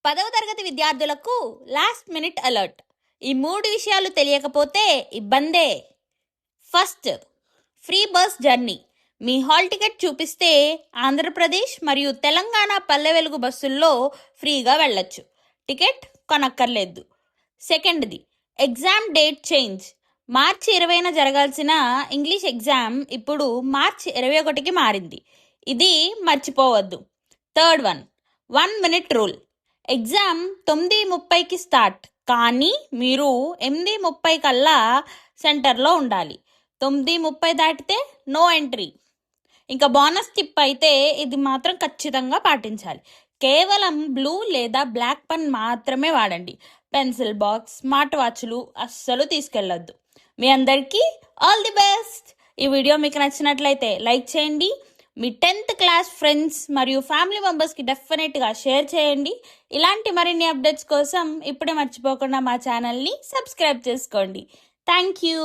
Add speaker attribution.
Speaker 1: 10వ తరగతి విద్యార్థులకు లాస్ట్ మినిట్ అలర్ట్. ఈ 3 విషయాలు తెలియకపోతే ఇబ్బందే. First, free bus journey. మీ హాల్ టికెట్ చూపిస్తే ఆంధ్రప్రదేశ్ మరియు తెలంగాణ పల్లె వెలుగు బస్సుల్లో ఫ్రీగా వెళ్ళొచ్చు. టికెట్ కొనక్కర్లేదు. సెకండ్ది, ఎగ్జామ్ డేట్ చేంజ్. మార్చి 20న జరగాల్సిన ఇంగ్లీష్ ఎగ్జామ్ ఇప్పుడు మార్చి 21కి మారింది. ఇది మర్చిపోవద్దు. Third one minute rule. Exam 9:30కి స్టార్ట్, కానీ మీరు 8:30 కల్లా సెంటర్లో ఉండాలి. 9:30 దాటితే నో ఎంట్రీ. ఇంకా బోనస్ టిప్ అయితే ఇది మాత్రం ఖచ్చితంగా పాటించాలి. కేవలం బ్లూ లేదా బ్లాక్ పెన్ మాత్రమే వాడండి. పెన్సిల్ బాక్స్, స్మార్ట్ వాచ్లు అస్సలు తీసుకెళ్ళొద్దు. మీ అందరికీ ఆల్ ది బెస్ట్. ఈ వీడియో మీకు నచ్చినట్లయితే లైక్ చేయండి. మీ 10th క్లాస్ ఫ్రెండ్స్ మరియు ఫ్యామిలీ మెంబర్స్కి డెఫినెట్గా షేర్ చేయండి. ఇలాంటి మరిన్ని అప్డేట్స్ కోసం ఇప్పుడే మర్చిపోకుండా మా ఛానల్ని సబ్స్క్రైబ్ చేసుకోండి. Thank you.